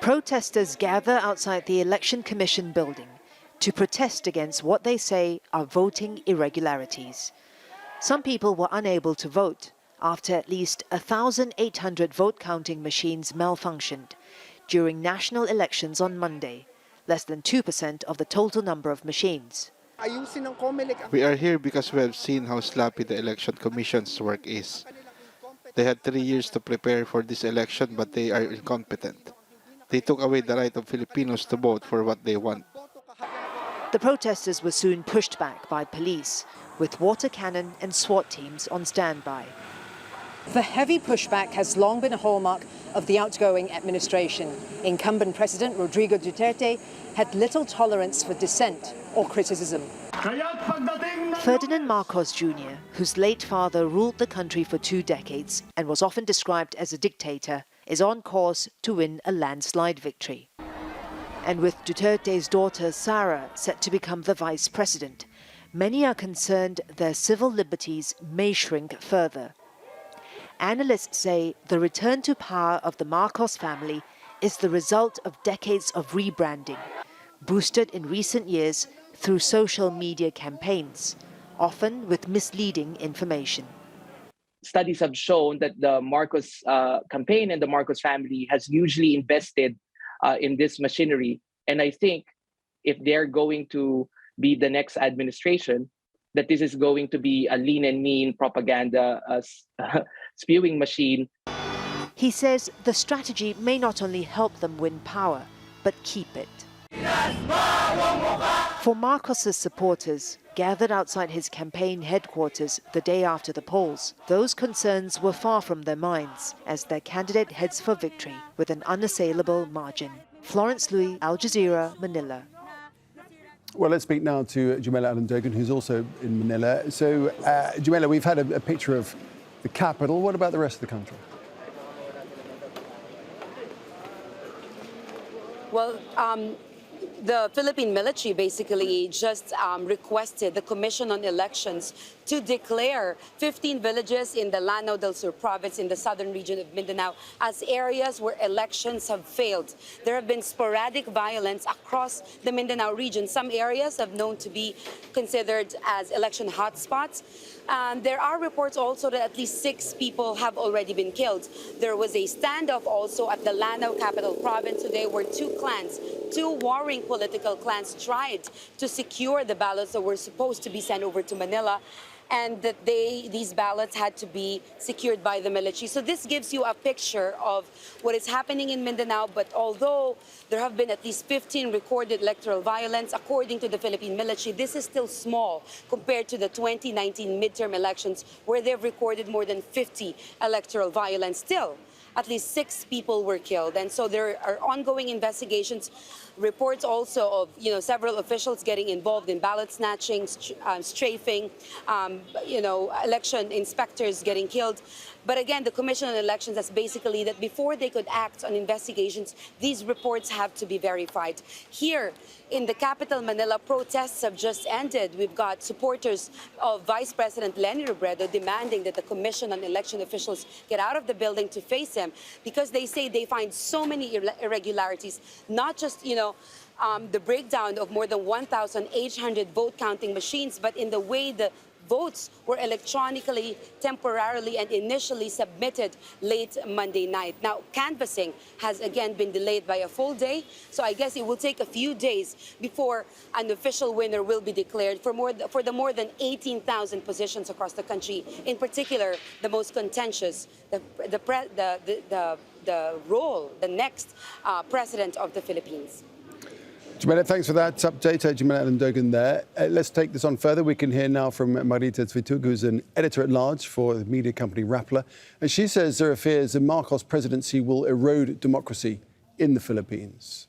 Protesters gather outside the Election Commission building to protest against what they say are voting irregularities. Some people were unable to vote after at least 1,800 vote-counting machines malfunctioned during national elections on Monday, less than 2% of the total number of machines. We are here because we have seen how sloppy the Election Commission's work is. They had 3 years to prepare for this election, but they are incompetent. They took away the right of Filipinos to vote for what they want. The protesters were soon pushed back by police, with water cannon and SWAT teams on standby. The heavy pushback has long been a hallmark of the outgoing administration. Incumbent President Rodrigo Duterte had little tolerance for dissent or criticism. Ferdinand Marcos Junior, whose late father ruled the country for 2 decades and was often described as a dictator, is on course to win a landslide victory. And with Duterte's daughter Sara set to become the vice president, many are concerned their civil liberties may shrink further. Analysts say the return to power of the Marcos family is the result of decades of rebranding, boosted in recent years through social media campaigns, often with misleading information. Studies have shown that the Marcos campaign and the Marcos family has hugely invested in this machinery. And I think if they're going to be the next administration, that this is going to be a lean and mean propaganda spewing machine. He says the strategy may not only help them win power, but keep it. For Marcos's supporters, gathered outside his campaign headquarters the day after the polls, those concerns were far from their minds as their candidate heads for victory with an unassailable margin. Florence, Looi, Al Jazeera, Manila. Well, let's speak now to Jamela Alandogan, who's also in Manila. So, Jamela, we've had a picture of the capital. What about the rest of the country? Well, the Philippine military basically just requested the Commission on Elections to declare 15 villages in the Lanao del Sur province in the southern region of Mindanao as areas where elections have failed. There have been sporadic violence across the Mindanao region. Some areas have known to be considered as election hotspots. There are reports also that at least 6 people have already been killed. There was a standoff also at the Lanao capital province today where 2 warring political clans tried to secure the ballots that were supposed to be sent over to Manila, and that these ballots had to be secured by the military. So this gives you a picture of what is happening in Mindanao, but although there have been at least 15 recorded electoral violence, according to the Philippine military, this is still small compared to the 2019 midterm elections where they've recorded more than 50 electoral violence. Still, at least 6 people were killed. And so there are ongoing investigations, reports also of several officials getting involved in ballot snatching, strafing, election inspectors getting killed. But again, the Commission on Elections has basically that before they could act on investigations, these reports have to be verified. Here in the capital, Manila, protests have just ended. We've got supporters of Vice President Leni Robredo demanding that the Commission on Election officials get out of the building to face him because they say they find so many irregularities, not just, the breakdown of more than 1,800 vote counting machines, but in the way the votes were electronically, temporarily, and initially submitted late Monday night. Now, canvassing has again been delayed by a full day, so I guess it will take a few days before an official winner will be declared for the more than 18,000 positions across the country. In particular, the most contentious, the next president of the Philippines. Jamela, thanks for that update. Jamela Alandogan there. Let's take this on further. We can hear now from Marita Tvitug, who's an editor-at-large for the media company Rappler. And she says there are fears the Marcos presidency will erode democracy in the Philippines.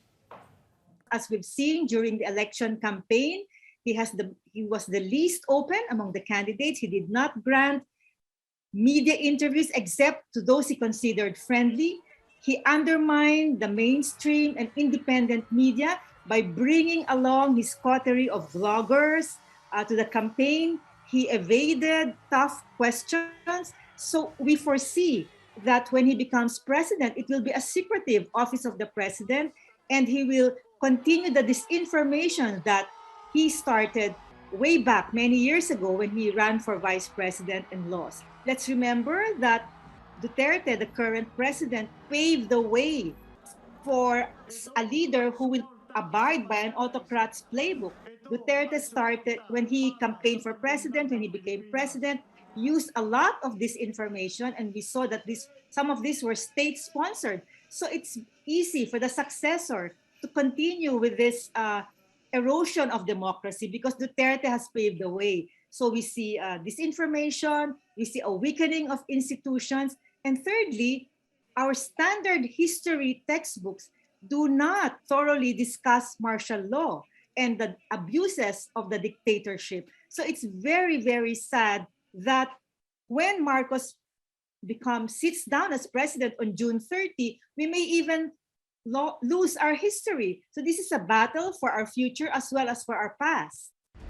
As we've seen during the election campaign, he was the least open among the candidates. He did not grant media interviews except to those he considered friendly. He undermined the mainstream and independent media by bringing along his coterie of vloggers to the campaign. He evaded tough questions. So we foresee that when he becomes president, it will be a secretive office of the president, and he will continue the disinformation that he started way back many years ago when he ran for vice president and lost. Let's remember that Duterte, the current president, paved the way for a leader who will abide by an autocrat's playbook. Duterte started, when he campaigned for president, when he became president, used a lot of disinformation, and we saw that some of these were state-sponsored. So it's easy for the successor to continue with this erosion of democracy because Duterte has paved the way. So we see disinformation, we see a weakening of institutions, and thirdly, our standard history textbooks do not thoroughly discuss martial law and the abuses of the dictatorship. So it's very, very sad that when Marcos sits down as president on June 30, we may even lose our history. So this is a battle for our future as well as for our past.